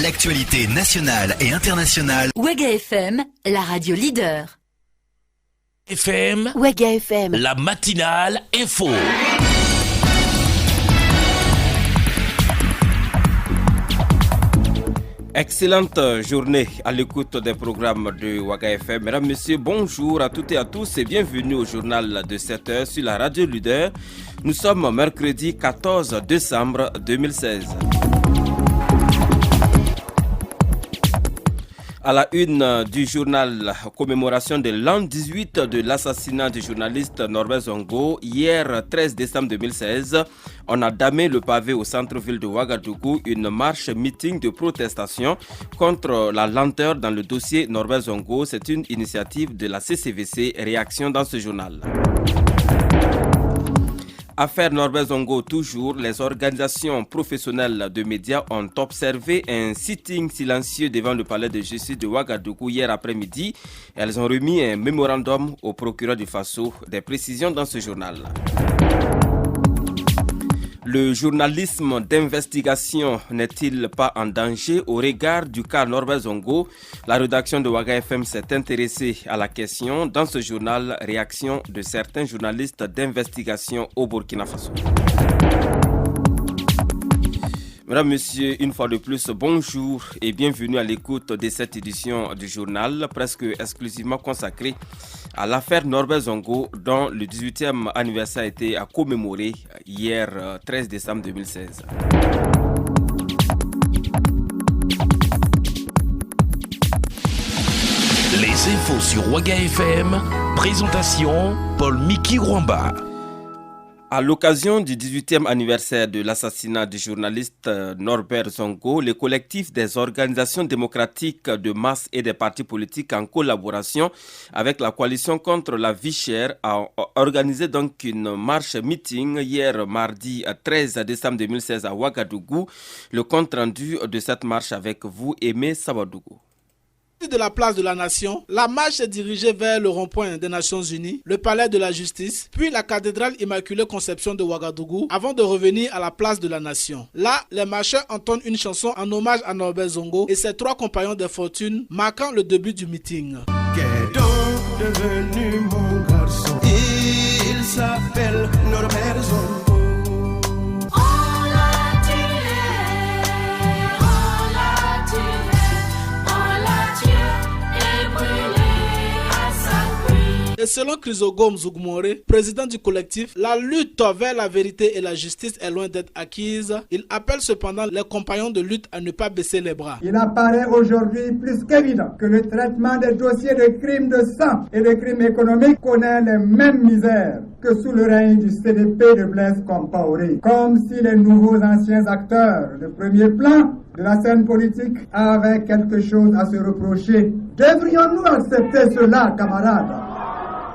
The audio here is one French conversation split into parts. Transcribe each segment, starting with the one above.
L'actualité nationale et internationale. Ouaga FM, la radio leader. FM, Ouaga FM, la matinale info. Excellente journée à l'écoute des programmes de Ouaga FM. Mesdames, Messieurs, bonjour à toutes et à tous et bienvenue au journal de 7h sur la radio leader. Nous sommes mercredi 14 décembre 2016. À la une du journal, commémoration de l'an 18 de l'assassinat du journaliste Norbert Zongo, hier 13 décembre 2016, on a damé le pavé au centre-ville de Ouagadougou, une marche-meeting de protestation contre la lenteur dans le dossier Norbert Zongo. C'est une initiative de la CCVC, réaction dans ce journal. Affaire Norbert Zongo toujours, les organisations professionnelles de médias ont observé un sitting silencieux devant le palais de justice de Ouagadougou hier après-midi. Elles ont remis un mémorandum au procureur du Faso. Des précisions dans ce journal. Le journalisme d'investigation n'est-il pas en danger au regard du cas Norbert Zongo? La rédaction de Ouaga FM s'est intéressée à la question. Dans ce journal, réaction de certains journalistes d'investigation au Burkina Faso. Mesdames, Messieurs, une fois de plus, bonjour et bienvenue à l'écoute de cette édition du journal, presque exclusivement consacrée à l'affaire Norbert Zongo, dont le 18e anniversaire a été commémoré hier 13 décembre 2016. Les infos sur Ouaga FM, présentation Paul-Miki Rwamba. À l'occasion du 18e anniversaire de l'assassinat du journaliste Norbert Zongo, le collectif des organisations démocratiques de masse et des partis politiques en collaboration avec la coalition contre la vie chère a organisé donc une marche-meeting hier mardi 13 décembre 2016 à Ouagadougou. Le compte rendu de cette marche avec vous, Aimé Sabadougou. De la place de la Nation, la marche s'est dirigée vers le rond-point des Nations Unies, le palais de la Justice, puis la cathédrale Immaculée Conception de Ouagadougou, avant de revenir à la place de la Nation. Là, les marcheurs entendent une chanson en hommage à Norbert Zongo et ses trois compagnons de fortune, marquant le début du meeting. Qu'est donc devenu mon garçon? Il s'appelle Norbert Zongo. Et selon Chrysogome Zougmore, président du collectif, la lutte vers la vérité et la justice est loin d'être acquise. Il appelle cependant les compagnons de lutte à ne pas baisser les bras. Il apparaît aujourd'hui plus qu'évident que le traitement des dossiers de crimes de sang et de crimes économiques connaît les mêmes misères que sous le règne du CDP de Blaise Compaoré. Comme si les nouveaux anciens acteurs de premier plan de la scène politique avaient quelque chose à se reprocher. Devrions-nous accepter cela, camarades?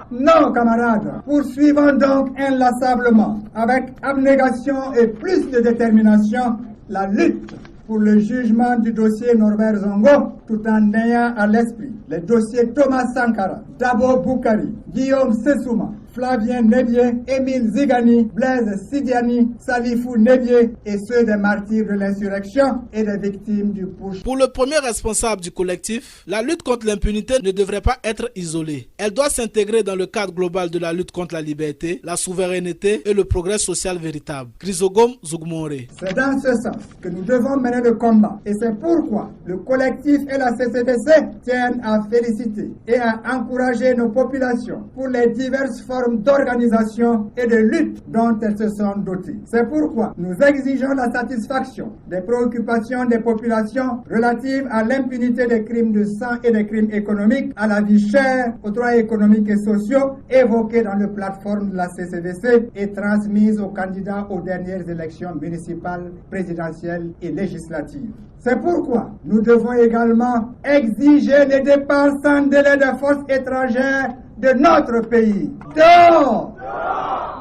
Non, camarades, poursuivons donc inlassablement, avec abnégation et plus de détermination, la lutte pour le jugement du dossier Norbert Zongo, tout en ayant à l'esprit les dossiers Thomas Sankara, Dabo Boukari, Guillaume Sessouma, Flavien Nébier, Émile Zigani, Blaise Sidiani, Salifou Nébier et ceux des martyrs de l'insurrection et des victimes du putsch. Pour le premier responsable du collectif, la lutte contre l'impunité ne devrait pas être isolée. Elle doit s'intégrer dans le cadre global de la lutte contre la liberté, la souveraineté et le progrès social véritable. Chrysogome Zougmore. C'est dans ce sens que nous devons mener le combat et c'est pourquoi le collectif et la CCDC tiennent à féliciter et à encourager nos populations pour les diverses formes d'organisation et de lutte dont elles se sont dotées. C'est pourquoi nous exigeons la satisfaction des préoccupations des populations relatives à l'impunité des crimes de sang et des crimes économiques, à la vie chère, aux droits économiques et sociaux évoqués dans la plateforme de la CCDC et transmises aux candidats aux dernières élections municipales, présidentielles et législatives. C'est pourquoi nous devons également exiger les départs sans délai des forces étrangères de notre pays. Dehors!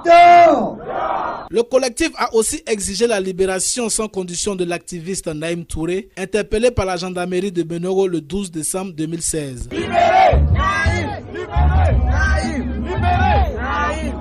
Dehors! Le collectif a aussi exigé la libération sans condition de l'activiste Naïm Touré, interpellé par la gendarmerie de Benoro le 12 décembre 2016. Libérez Naïm! Libérez Naïm! Libérez Naïm!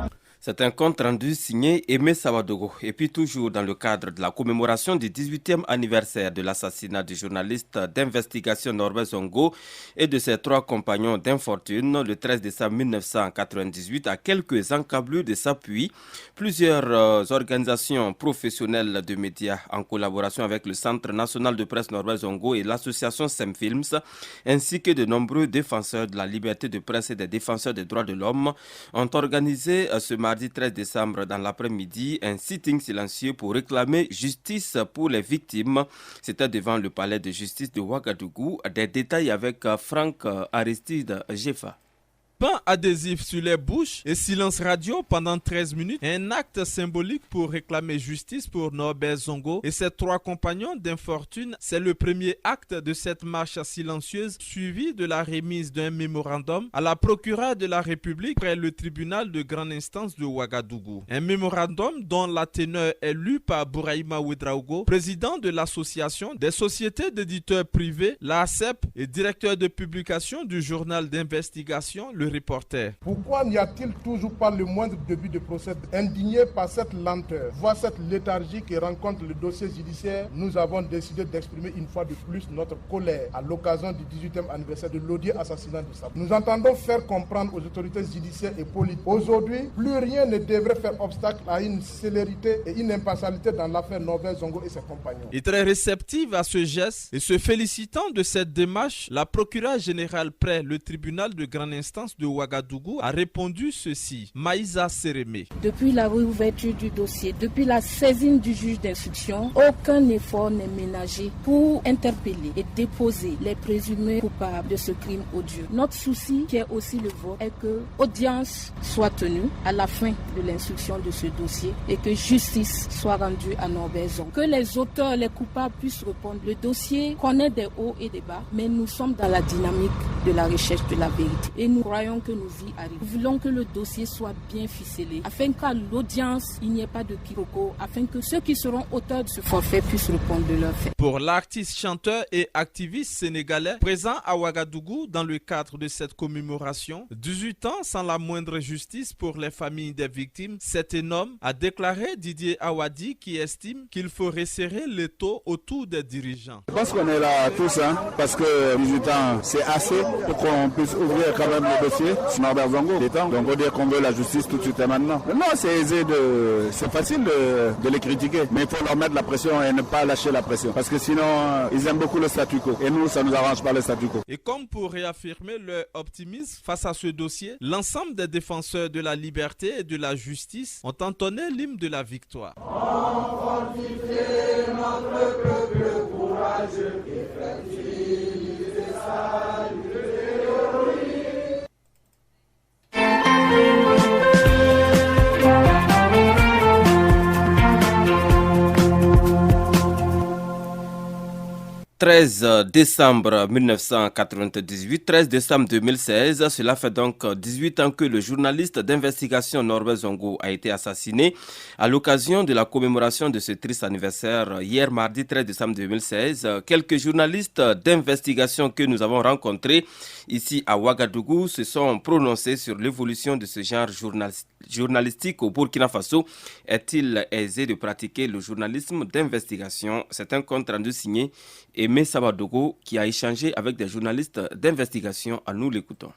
C'est un compte rendu signé Aimé Sawadogo. Et puis toujours dans le cadre de la commémoration du 18e anniversaire de l'assassinat du journaliste d'investigation Norbert Zongo et de ses 3 compagnons d'infortune le 13 décembre 1998, à quelques encablures de s'appuie, plusieurs organisations professionnelles de médias en collaboration avec le Centre national de presse Norbert Zongo et l'association Semfilms, ainsi que de nombreux défenseurs de la liberté de presse et des défenseurs des droits de l'homme, ont organisé ce mardi 13 décembre dans l'après-midi un sitting silencieux pour réclamer justice pour les victimes. C'était devant le palais de justice de Ouagadougou. Des détails avec Franck Aristide Jefa. Pain adhésif sur les bouches et silence radio pendant 13 minutes, un acte symbolique pour réclamer justice pour Norbert Zongo et ses 3 compagnons d'infortune. C'est le premier acte de cette marche silencieuse, suivi de la remise d'un mémorandum à la procureure de la République près le tribunal de grande instance de Ouagadougou. Un mémorandum dont la teneur est lue par Bouraïma Ouedraogo, président de l'association des sociétés d'éditeurs privés, l'ASEP, et directeur de publication du journal d'investigation, le Reporter. Pourquoi n'y a-t-il toujours pas le moindre début de procès? Indigné par cette lenteur, voire cette léthargie qui rencontre le dossier judiciaire, nous avons décidé d'exprimer une fois de plus notre colère à l'occasion du 18e anniversaire de l'odieux assassinat de Sabou. Nous entendons faire comprendre aux autorités judiciaires et politiques. Aujourd'hui, plus rien ne devrait faire obstacle à une célérité et une impartialité dans l'affaire Norbert Zongo et ses compagnons. Et très réceptive à ce geste et se félicitant de cette démarche, la procureure générale près le tribunal de grande instance de Ouagadougou a répondu ceci. Maïsa Sérémé. Depuis la réouverture du dossier, depuis la saisine du juge d'instruction, aucun effort n'est ménagé pour interpeller et déposer les présumés coupables de ce crime odieux. Notre souci, qui est aussi le vôtre, est que audience soit tenue à la fin de l'instruction de ce dossier et que justice soit rendue à Norbert Zongo. Que les auteurs, les coupables puissent répondre. Le dossier connaît des hauts et des bas, mais nous sommes dans la dynamique de la recherche de la vérité. Et nous croyons que nous y arrivons. Nous voulons que le dossier soit bien ficelé, afin qu'à l'audience, il n'y ait pas de quiproquo, afin que ceux qui seront auteurs de ce forfait puissent répondre de leurs faits. Pour l'artiste, chanteur et activiste sénégalais présent à Ouagadougou dans le cadre de cette commémoration, 18 ans sans la moindre justice pour les familles des victimes, c'est énorme, a déclaré Didier Awadi, qui estime qu'il faut resserrer l'étau autour des dirigeants. Je pense qu'on est là tous, parce que 18 ans, c'est assez pour qu'on puisse ouvrir quand même le dossier sur Norbert Zongo. Donc on dit qu'on veut la justice tout de suite et maintenant. Non, c'est facile de les critiquer, mais il faut leur mettre la pression et ne pas lâcher la pression, parce que sinon ils aiment beaucoup le statu quo et nous ça nous arrange pas le statu quo. Et comme pour réaffirmer leur optimisme face à ce dossier, l'ensemble des défenseurs de la liberté et de la justice ont entonné l'hymne de la victoire. On fortifie notre peuple courageux et fertile et salut. 13 décembre 1998, 13 décembre 2016, cela fait donc 18 ans que le journaliste d'investigation Norbert Zongo a été assassiné. À l'occasion de la commémoration de ce triste anniversaire, hier mardi 13 décembre 2016, quelques journalistes d'investigation que nous avons rencontrés ici à Ouagadougou se sont prononcés sur l'évolution de ce genre journalistique au Burkina Faso. Est-il aisé de pratiquer le journalisme d'investigation? C'est un compte rendu signé Aimé Sawadogo qui a échangé avec des journalistes d'investigation. À nous l'écoutons.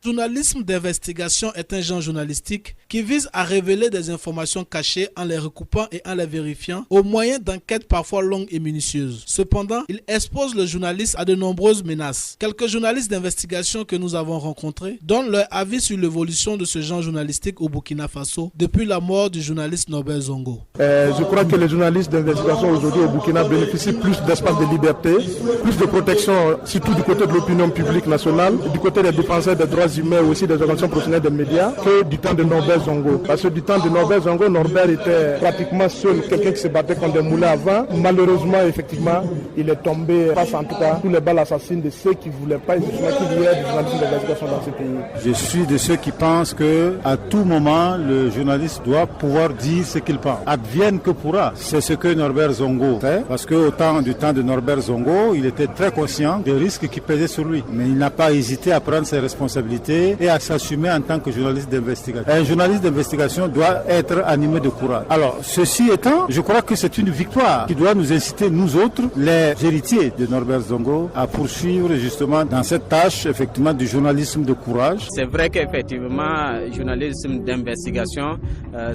Le journalisme d'investigation est un genre journalistique qui vise à révéler des informations cachées en les recoupant et en les vérifiant au moyen d'enquêtes parfois longues et minutieuses. Cependant, il expose le journaliste à de nombreuses menaces. Quelques journalistes d'investigation que nous avons rencontrés donnent leur avis sur l'évolution de ce genre journalistique au Burkina Faso depuis la mort du journaliste Norbert Zongo. Je crois que les journalistes d'investigation aujourd'hui au Burkina bénéficient plus d'espace de liberté, plus de protection, surtout du côté de l'opinion publique nationale, du côté des défenseurs des droits humains, aussi des organisations professionnelles des médias, que du temps de Norbert Zongo. Parce que du temps de Norbert Zongo, Norbert était pratiquement seul, quelqu'un qui se battait contre des moulins avant. Malheureusement, effectivement, il est tombé face en tout cas tous les balles assassines de ceux qui ne voulaient pas, qui voulaient du journalisme d'investigation dans ce pays. Je suis de ceux qui pensent qu'à tout moment, le journaliste doit pouvoir dire ce qu'il pense. Advienne que pourra. C'est ce que Norbert Zongo fait, parce qu'au temps du temps de Norbert Zongo, il était très conscient des risques qui pesaient sur lui. Mais il n'a pas hésité à prendre ses responsabilités responsabilités et à s'assumer en tant que journaliste d'investigation. Un journaliste d'investigation doit être animé de courage. Alors, ceci étant, je crois que c'est une victoire qui doit nous inciter, nous autres, les héritiers de Norbert Zongo, à poursuivre justement dans cette tâche, effectivement, du journalisme de courage. C'est vrai qu'effectivement, journalisme d'investigation,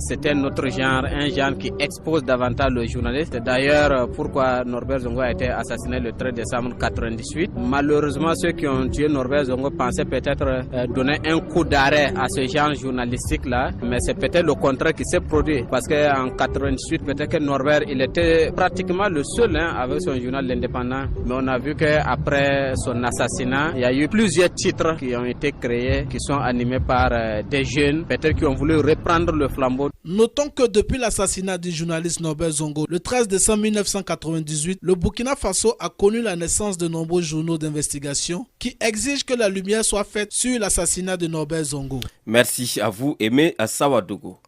c'était notre genre, un genre qui expose davantage le journaliste. D'ailleurs, pourquoi Norbert Zongo a été assassiné le 13 décembre 1998. Malheureusement, ceux qui ont tué Norbert Zongo pensaient peut-être donner un coup d'arrêt à ce genre journalistique-là, mais c'est peut-être le contraire qui s'est produit. Parce qu'en 1998, peut-être que Norbert, il était pratiquement le seul avec son journal L'Indépendant. Mais on a vu qu'après son assassinat, il y a eu plusieurs titres qui ont été créés, qui sont animés par des jeunes, peut-être qui ont voulu reprendre le flambeau. Notons que depuis l'assassinat du journaliste Norbert Zongo, le 13 décembre 1998, le Burkina Faso a connu la naissance de nombreux journaux d'investigation qui exigent que la lumière soit faite sur l'assassinat de Norbert Zongo. Merci à vous, Aimé Sawadogo.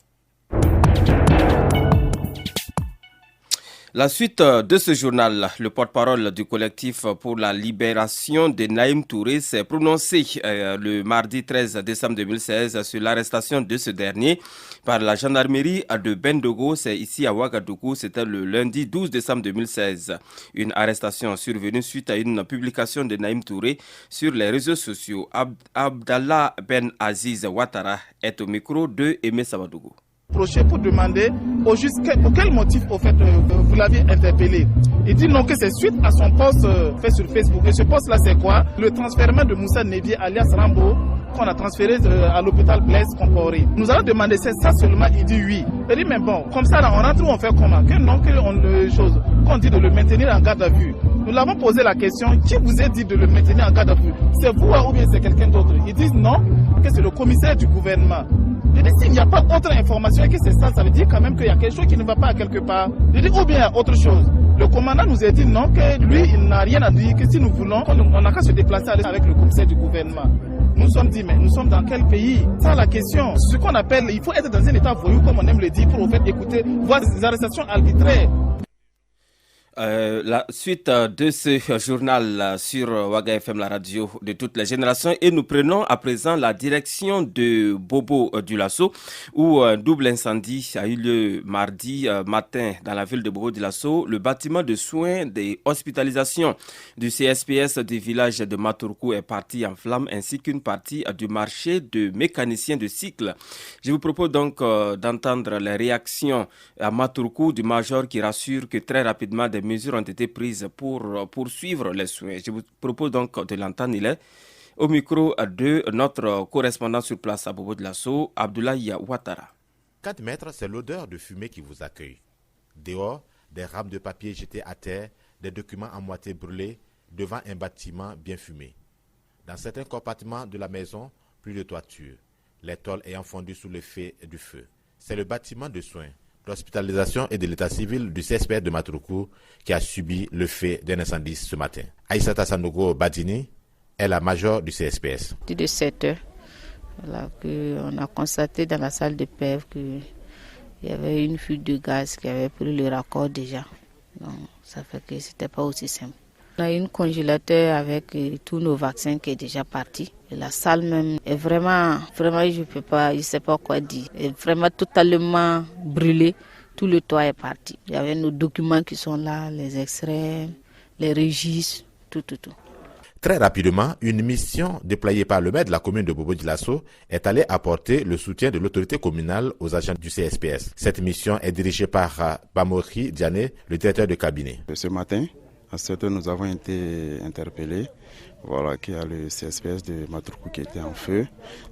La suite de ce journal, le porte-parole du collectif pour la libération de Naïm Touré s'est prononcé le mardi 13 décembre 2016 sur l'arrestation de ce dernier par la gendarmerie de Bendogo, c'est ici à Ouagadougou, c'était le lundi 12 décembre 2016. Une arrestation survenue suite à une publication de Naïm Touré sur les réseaux sociaux. Abdallah Ben Aziz Ouattara est au micro de Aimé Sawadougou. Pour demander au juge pour quel motif au fait vous l'avez interpellé. Il dit non, que c'est suite à son post fait sur Facebook. Et ce post là c'est quoi? Le transfèrement de Moussa Nevié alias Rambo qu'on a transféré à l'hôpital Blaise Compaoré. Nous allons demander c'est ça seulement, il dit oui. Il dit mais bon, comme ça là, on rentre ou on fait comment? Que non, qu'on dit de le maintenir en garde à vue. Nous l'avons posé la question, qui vous a dit de le maintenir en garde à vue? C'est vous ou bien c'est quelqu'un d'autre? Ils disent non, que c'est le commissaire du gouvernement. Je dis, s'il n'y a pas autre information que c'est ça, ça veut dire quand même qu'il y a quelque chose qui ne va pas à quelque part. Je dis, ou bien autre chose. Le commandant nous a dit non, que lui, il n'a rien à dire, que si nous voulons, on n'a qu'à se déplacer avec le commissaire du gouvernement. Nous sommes dit, mais nous sommes dans quel pays? Ça, la question. Ce qu'on appelle, il faut être dans un état voyou, comme on aime le dire, pour au fait écouter, voir des arrestations arbitraires. La suite de ce journal sur Ouaga FM, la radio de toutes les générations, et nous prenons à présent la direction de Bobo Dioulasso où un double incendie a eu lieu mardi matin dans la ville de Bobo Dioulasso. Le bâtiment de soins des hospitalisations du CSPS du village de Maturkou est parti en flammes, ainsi qu'une partie du marché de mécaniciens de cycle. Je vous propose donc d'entendre les réactions à Maturkou du major qui rassure que très rapidement des mesures ont été prises pour poursuivre les soins. Je vous propose donc de l'entendre. Il est au micro de notre correspondant sur place à Bobo Dioulasso, Abdoulaye Ouattara. 4 mètres, c'est l'odeur de fumée qui vous accueille. Dehors, des rames de papier jetées à terre, des documents à moitié brûlés devant un bâtiment bien fumé. Dans certains compartiments de la maison, plus de toiture, les tôles ayant fondu sous l'effet du feu. C'est le bâtiment de soins, d'hospitalisation et de l'état civil du CSPS de Maturkou qui a subi le fait d'un incendie ce matin. Aïssata Sanogo Badini est la major du CSPS. De 7 heures, voilà, on a constaté dans la salle de PEV qu'il y avait une fuite de gaz qui avait pris le raccord déjà. Donc ça fait que c'était pas aussi simple. On a une congélateur avec tous nos vaccins qui est déjà parti. Et la salle même est vraiment je sais pas quoi dire. Elle est vraiment totalement brûlée. Tout le toit est parti. Il y avait nos documents qui sont là, les extraits, les registres, tout. Très rapidement, une mission déployée par le maire de la commune de Bobo Dioulasso est allée apporter le soutien de l'autorité communale aux agents du CSPS. Cette mission est dirigée par Bamori Diané, le directeur de cabinet. Ce matin, à 7 heures, nous avons été interpellés. Voilà, qu'il y a le CSPS de Maturkou qui était en feu.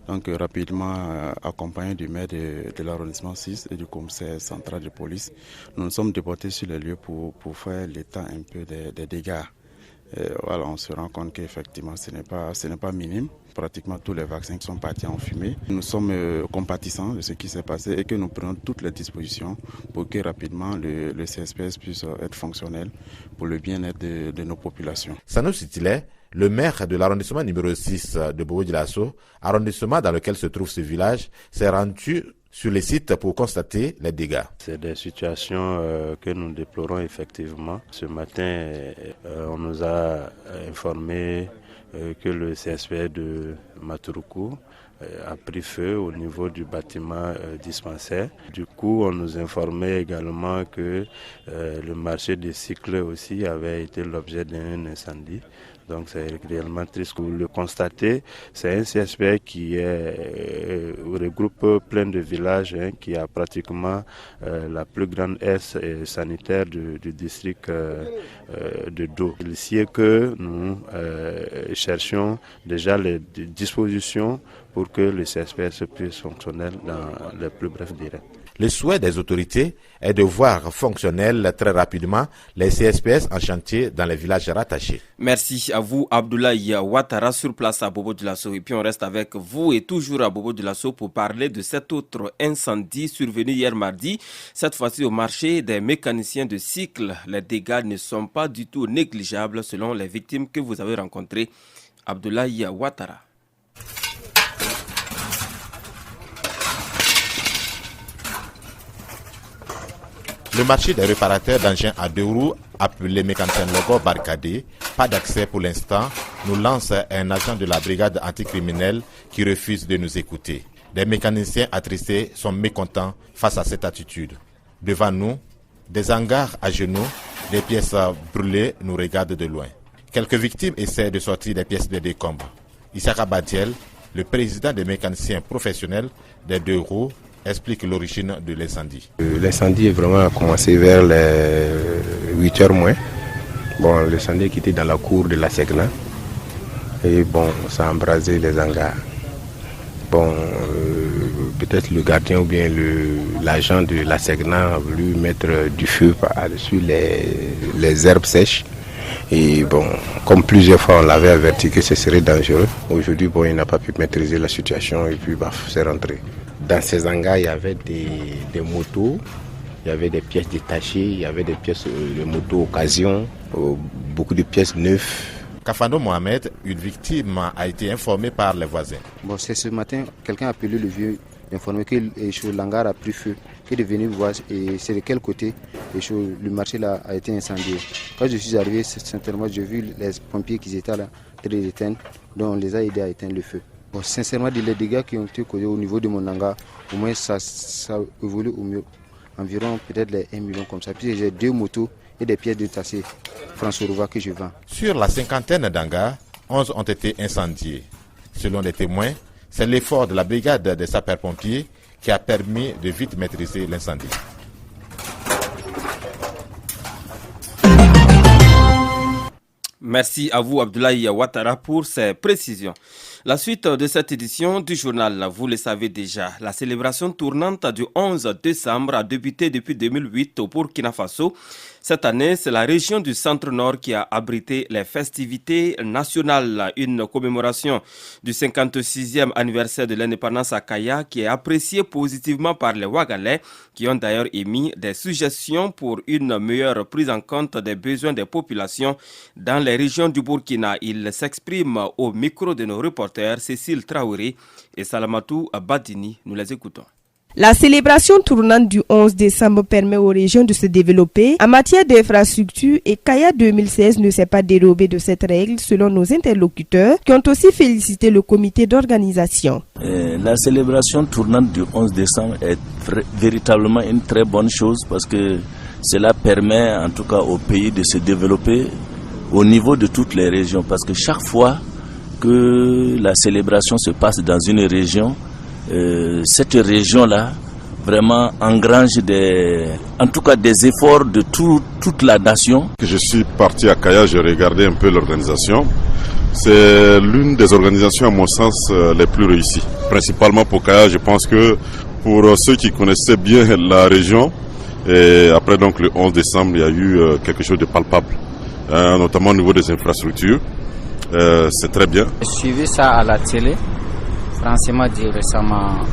Donc rapidement, accompagné du maire de l'arrondissement 6 et du commissaire central de police, nous nous sommes déportés sur les lieux pour faire l'état un peu des dégâts. Et voilà, on se rend compte qu'effectivement ce n'est pas minime. Pratiquement tous les vaccins sont partis en fumée. Nous sommes compatissants de ce qui s'est passé et que nous prenons toutes les dispositions pour que rapidement le CSPS puisse être fonctionnel pour le bien-être de nos populations. Sanou Sitilé, le maire de l'arrondissement numéro 6 de Bobo Dioulasso, arrondissement dans lequel se trouve ce village, s'est rendu sur les sites pour constater les dégâts. C'est des situations que nous déplorons effectivement. Ce matin, on nous a informé que le CSP de Maturuku a pris feu au niveau du bâtiment dispensaire. Du coup, on nous informait également que le marché des cycles aussi avait été l'objet d'un incendie. Donc c'est réellement triste. Vous le constatez, c'est un CSP qui regroupe plein de villages, qui a pratiquement la plus grande aire sanitaire du district de Do. Il est que nous cherchions déjà les dispositions pour que le CSPS puisse fonctionner dans les plus brefs délais. Le souhait des autorités est de voir fonctionnels très rapidement les CSPS en chantier dans les villages rattachés. Merci à vous, Abdoulaye Ouattara, sur place à Bobo-Dioulasso. Et puis on reste avec vous et toujours à Bobo-Dioulasso pour parler de cet autre incendie survenu hier mardi. Cette fois-ci au marché des mécaniciens de cycle. Les dégâts ne sont pas du tout négligeables selon les victimes que vous avez rencontrées. Abdoulaye Ouattara. Le marché des réparateurs d'engins à deux roues, appelé mécanicien logo barricadé, pas d'accès pour l'instant, nous lance un agent de la brigade anticriminelle qui refuse de nous écouter. Des mécaniciens attristés sont mécontents face à cette attitude. Devant nous, des hangars à genoux, des pièces brûlées nous regardent de loin. Quelques victimes essaient de sortir des pièces de décombre. Issaka Badiel, le président des mécaniciens professionnels des deux roues, explique l'origine de l'incendie. L'incendie est vraiment commencé vers les 8h moins. Bon, l'incendie est quitté dans la cour de la Segna. Et bon, ça a embrasé les hangars. Bon, peut-être le gardien ou bien l'agent de la Segna a voulu mettre du feu par-dessus les herbes sèches. Et bon, comme plusieurs fois on l'avait averti que ce serait dangereux, aujourd'hui bon, il n'a pas pu maîtriser la situation et puis baf, c'est rentré. Dans ces hangars, il y avait des motos, il y avait des pièces détachées, il y avait des pièces de motos occasion, beaucoup de pièces neuves. Kafando Mohamed, une victime, a été informée par les voisins. Bon, c'est ce matin, quelqu'un a appelé le vieux, informé que l'hangar a pris feu, qu'il est venu voir et c'est de quel côté le marché là a été incendié. Quand je suis arrivé, sincèrement, j'ai vu les pompiers qui étaient là, très éteints, donc on les a aidés à éteindre le feu. Bon, sincèrement, les dégâts qui ont été causés au niveau de mon hangar, au moins ça évolue au mieux. Environ peut-être les 1 million comme ça. Puis j'ai 2 motos et des pièces détachées François Rouva que je vends. Sur la cinquantaine d'hangars, 11 ont été incendiés. Selon les témoins, c'est l'effort de la brigade des sapeurs-pompiers qui a permis de vite maîtriser l'incendie. Merci à vous, Abdoulaye Ouattara, pour ces précisions. La suite de cette édition du journal, vous le savez déjà, la célébration tournante du 11 décembre a débuté depuis 2008 au Burkina Faso. Cette année, c'est la région du Centre-Nord qui a abrité les festivités nationales. Une commémoration du 56e anniversaire de l'indépendance à Kaya qui est appréciée positivement par les Ouagalais qui ont d'ailleurs émis des suggestions pour une meilleure prise en compte des besoins des populations dans les régions du Burkina. Ils s'expriment au micro de nos reporters Cécile Traoré et Salamatou Badini. Nous les écoutons. La célébration tournante du 11 décembre permet aux régions de se développer en matière d'infrastructures et Kaya 2016 ne s'est pas dérobé de cette règle selon nos interlocuteurs qui ont aussi félicité le comité d'organisation. La célébration tournante du 11 décembre est véritablement une très bonne chose parce que cela permet en tout cas au pays de se développer au niveau de toutes les régions parce que chaque fois que la célébration se passe dans une région, cette région-là vraiment engrange des efforts de toute la nation. Je suis parti à Kaya, j'ai regardé un peu l'organisation. C'est l'une des organisations à mon sens les plus réussies. Principalement pour Kaya, je pense que pour ceux qui connaissaient bien la région, et après donc le 11 décembre, il y a eu quelque chose de palpable, notamment au niveau des infrastructures. C'est très bien. J'ai suivi ça à la télé. Franchement,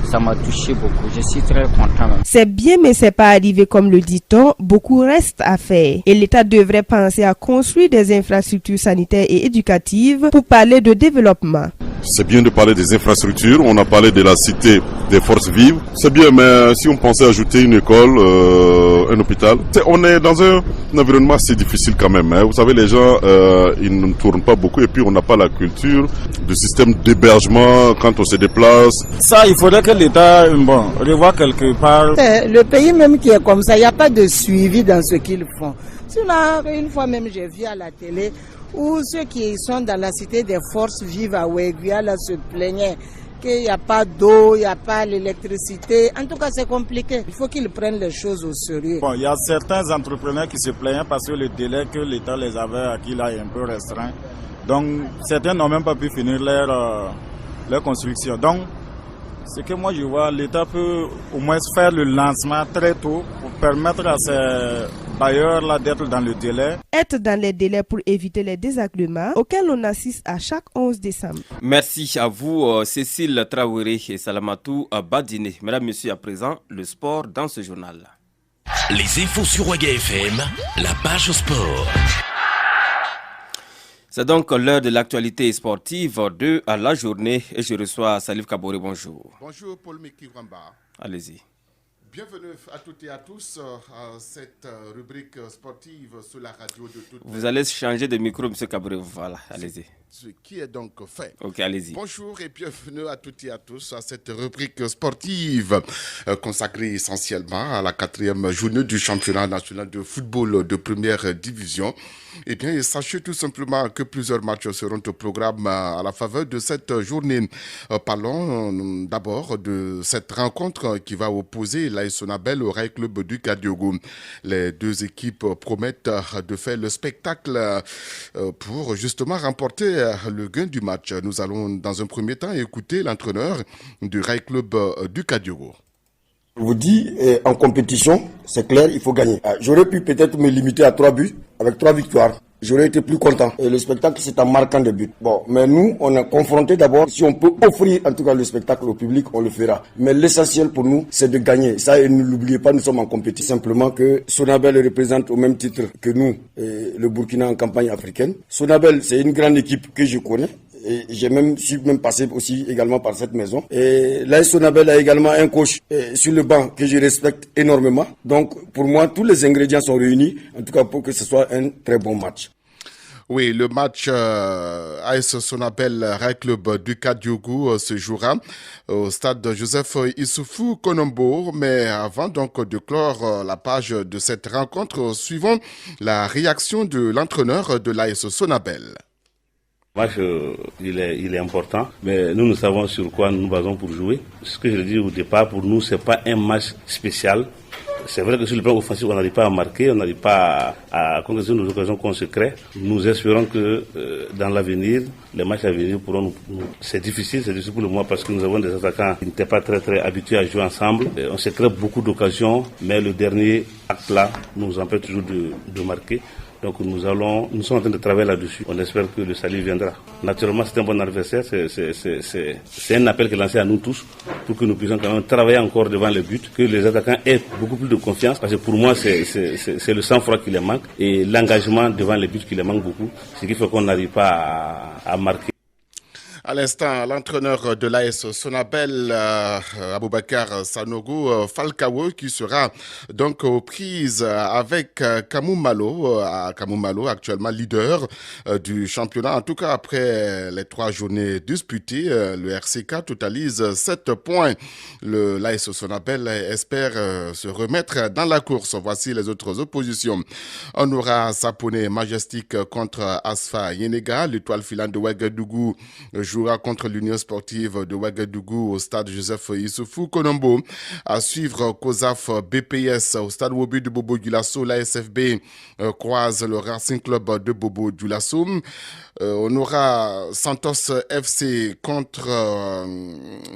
ça m'a touché beaucoup. Je suis très content. C'est bien, mais c'est pas arrivé comme le dit-on. Beaucoup reste à faire. Et l'État devrait penser à construire des infrastructures sanitaires et éducatives pour parler de développement. C'est bien de parler des infrastructures, on a parlé de la cité des forces vives. C'est bien, mais si on pensait ajouter une école, un hôpital, on est dans un environnement assez difficile quand même. Hein. Vous savez, les gens, ils ne tournent pas beaucoup et puis on n'a pas la culture du système d'hébergement quand on se déplace. Ça, il faudrait que l'État revoie quelque part. Le pays même qui est comme ça, il n'y a pas de suivi dans ce qu'ils font. Sinon, une fois même, j'ai vu à la télé où ceux qui sont dans la cité des forces vives à Ouéguia là se plaignaient qu'il n'y a pas d'eau, il n'y a pas l'électricité. En tout cas, c'est compliqué. Il faut qu'ils prennent les choses au sérieux. Bon, il y a certains entrepreneurs qui se plaignaient parce que le délai que l'État les avait acquis là est un peu restreint. Donc, certains n'ont même pas pu finir leur construction. Donc, ce que moi je vois, l'État peut au moins faire le lancement très tôt pour permettre à ces bailleurs-là d'être dans le délai. Être dans les délais pour éviter les désagréments auxquels on assiste à chaque 11 décembre. Merci à vous, Cécile Traoré et Salamatou Badine. Mesdames, Messieurs, à présent, le sport dans ce journal. Les infos sur Ouaga FM, la page sport. C'est donc l'heure de l'actualité sportive de la journée et je reçois Salif Kaboré. Bonjour. Bonjour Paul Mekiramba. Allez-y. Bienvenue à toutes et à tous à cette rubrique sportive sur la radio de toutes. Vous allez changer de micro, M. Kaboré. Voilà, allez-y. Ce qui est donc fait. Ok, allez-y. Bonjour et bienvenue à toutes et à tous à cette rubrique sportive consacrée essentiellement à la 4e journée du championnat national de football de première division. Eh bien, sachez tout simplement que plusieurs matchs seront au programme à la faveur de cette journée. Parlons d'abord de cette rencontre qui va opposer l'AS Sonabel au Rail Club du Kadiogo. Les deux équipes promettent de faire le spectacle pour justement remporter le gain du match. Nous allons dans un premier temps écouter l'entraîneur du Rail Club du Kadiogo. Je vous dis, en compétition, c'est clair, il faut gagner. J'aurais pu peut-être me limiter à 3 buts, avec 3 victoires. J'aurais été plus content. Et le spectacle, c'est en marquant des buts. Bon, mais nous, on est confrontés d'abord. Si on peut offrir, en tout cas, le spectacle au public, on le fera. Mais l'essentiel pour nous, c'est de gagner. Ça, et ne l'oubliez pas, nous sommes en compétition. Simplement que Sonabel représente au même titre que nous, le Burkina en campagne africaine. Sonabel, c'est une grande équipe que je connais. Et j'ai même passé aussi également par cette maison. Et l'AS Sonabel a également un coach sur le banc que je respecte énormément. Donc pour moi, tous les ingrédients sont réunis, en tout cas pour que ce soit un très bon match. Oui, le match AS Sonabel Rail Club du Kadiogo se jouera au stade Joseph Issoufou Konombo. Mais avant donc de clore la page de cette rencontre, suivons la réaction de l'entraîneur de l'AS Sonabel. Le match, il est important, mais nous savons sur quoi nous nous basons pour jouer. Ce que je dis au départ, pour nous, c'est pas un match spécial. C'est vrai que sur le plan offensif, on n'arrive pas à marquer, on n'arrive pas à concrétiser nos occasions qu'on se crée. Nous espérons que dans l'avenir, les matchs à venir pourront nous... C'est difficile pour le moment parce que nous avons des attaquants qui n'étaient pas très habitués à jouer ensemble. On se crée beaucoup d'occasions, mais le dernier acte là nous empêche toujours de marquer. Donc nous sommes en train de travailler là-dessus. On espère que le salut viendra. Naturellement, c'est un bon adversaire. C'est un appel qui est lancé à nous tous pour que nous puissions quand même travailler encore devant le but, que les attaquants aient beaucoup plus de confiance. Parce que pour moi, c'est le sang-froid qui les manque et l'engagement devant le but qui les manque beaucoup. Ce qui fait qu'on n'arrive pas à marquer. À l'instant, l'entraîneur de l'AS Sonabel, Aboubakar Sanogo Falcao, qui sera donc aux prises avec Kamou Malo, actuellement leader du championnat. En tout cas, après les 3 journées disputées, le RCK totalise 7 points. L'AS Sonabel espère se remettre dans la course. Voici les autres oppositions. On aura Sapone Majestic contre Asfa Yenega, l'étoile filante de Ouagadougou jouera contre l'Union sportive de Ouagadougou au stade Joseph Issoufou Konombo. À suivre, COSAF BPS au stade Wobu de Bobo Dioulasso. La SFB croise le Racing Club de Bobo Dioulasso. On aura Santos FC contre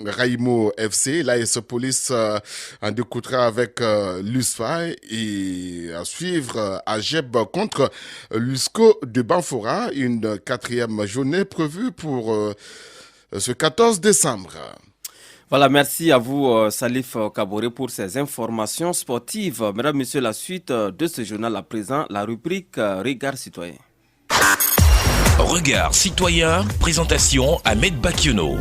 Raimo FC. L'AS Police en découtera avec l'USFA. Et à suivre, Ageb contre l'USCO de Banfora. Une 4e journée prévue pour ce 14 décembre. Voilà, merci à vous Salif Kaboré pour ces informations sportives. Mesdames, Messieurs, la suite de ce journal à présent, la rubrique Regard citoyen. Regard citoyen, présentation Ahmed Bakiono.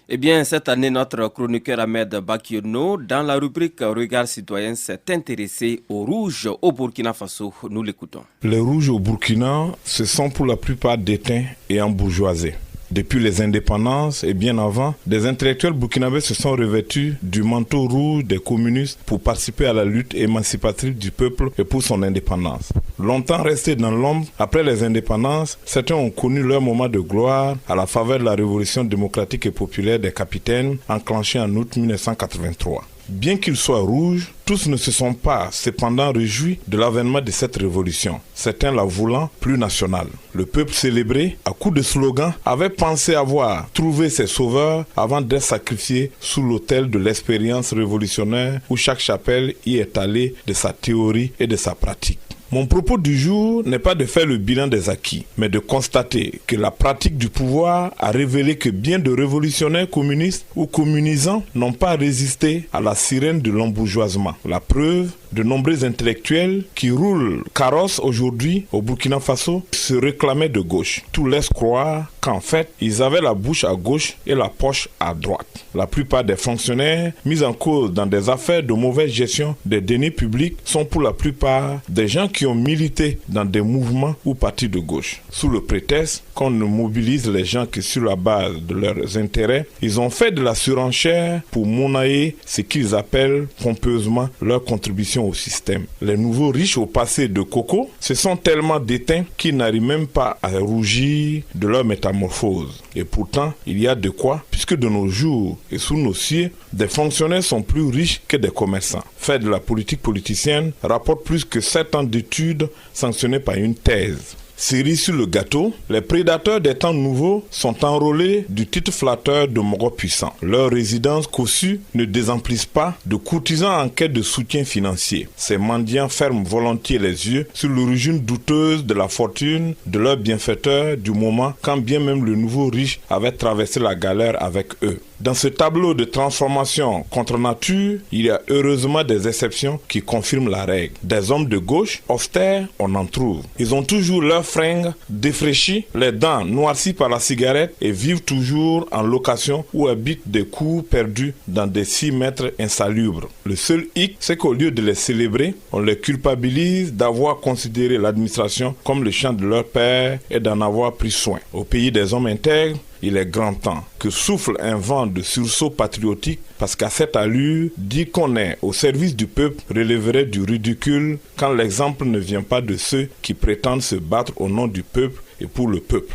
Eh bien, cette année, notre chroniqueur Ahmed Bakiono, dans la rubrique Regard citoyen, s'est intéressé aux rouges au Burkina Faso. Nous l'écoutons. Les rouges au Burkina, ce sont pour la plupart déteints et embourgeoisés. Depuis les indépendances et bien avant, des intellectuels burkinabés se sont revêtus du manteau rouge des communistes pour participer à la lutte émancipatrice du peuple et pour son indépendance. Longtemps restés dans l'ombre, après les indépendances, certains ont connu leur moment de gloire à la faveur de la révolution démocratique et populaire des capitaines enclenchée en août 1983. Bien qu'ils soient rouges, tous ne se sont pas cependant réjouis de l'avènement de cette révolution, certains la voulant plus nationale. Le peuple célébré, à coups de slogans, avait pensé avoir trouvé ses sauveurs avant d'être sacrifié sous l'autel de l'expérience révolutionnaire où chaque chapelle y est allée de sa théorie et de sa pratique. Mon propos du jour n'est pas de faire le bilan des acquis, mais de constater que la pratique du pouvoir a révélé que bien de révolutionnaires communistes ou communisants n'ont pas résisté à la sirène de l'embourgeoisement. La preuve, de nombreux intellectuels qui roulent carrosse aujourd'hui au Burkina Faso se réclamaient de gauche. Tout laisse croire qu'en fait, ils avaient la bouche à gauche et la poche à droite. La plupart des fonctionnaires mis en cause dans des affaires de mauvaise gestion des deniers publics sont pour la plupart des gens qui ont milité dans des mouvements ou partis de gauche. Sous le prétexte qu'on ne mobilise les gens que sur la base de leurs intérêts, ils ont fait de la surenchère pour monnayer ce qu'ils appellent pompeusement leur contribution au système. Les nouveaux riches au passé de coco se sont tellement déteints qu'ils n'arrivent même pas à rougir de leur métamorphose. Et pourtant, il y a de quoi, puisque de nos jours et sous nos cieux, des fonctionnaires sont plus riches que des commerçants. Faire de la politique politicienne rapporte plus que 7 ans d'études sanctionnées par une thèse. Cerise sur le gâteau, les prédateurs des temps nouveaux sont enrôlés du titre flatteur de Moro puissant. Leurs résidences cossues ne désemplissent pas de courtisans en quête de soutien financier. Ces mendiants ferment volontiers les yeux sur l'origine douteuse de la fortune de leurs bienfaiteurs du moment, quand bien même le nouveau riche avait traversé la galère avec eux. Dans ce tableau de transformation contre nature, il y a heureusement des exceptions qui confirment la règle. Des hommes de gauche, austères, on en trouve. Ils ont toujours leurs fringues défraîchies, les dents noircies par la cigarette et vivent toujours en location ou habitent des cours perdus dans des 6 mètres insalubres. Le seul hic, c'est qu'au lieu de les célébrer, on les culpabilise d'avoir considéré l'administration comme le champ de leur père et d'en avoir pris soin. Au pays des hommes intègres, il est grand temps que souffle un vent de sursaut patriotique parce qu'à cette allure, dire qu'on est au service du peuple relèverait du ridicule quand l'exemple ne vient pas de ceux qui prétendent se battre au nom du peuple et pour le peuple.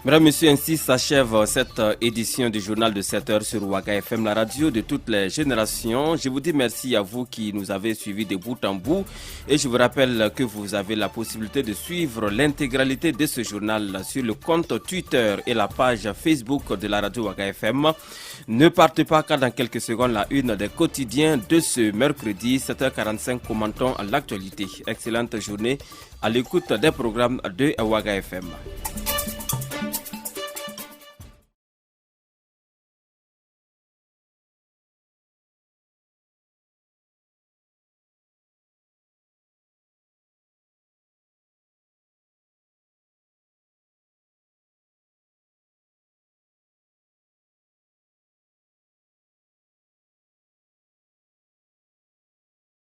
Mesdames, Messieurs, ainsi s'achève cette édition du journal de 7h sur Ouaga FM, la radio de toutes les générations. Je vous dis merci à vous qui nous avez suivis de bout en bout et je vous rappelle que vous avez la possibilité de suivre l'intégralité de ce journal sur le compte Twitter et la page Facebook de la radio Ouaga FM. Ne partez pas car dans quelques secondes, la une des quotidiens de ce mercredi 7h45 commentons l'actualité. Excellente journée à l'écoute des programmes de Ouaga FM.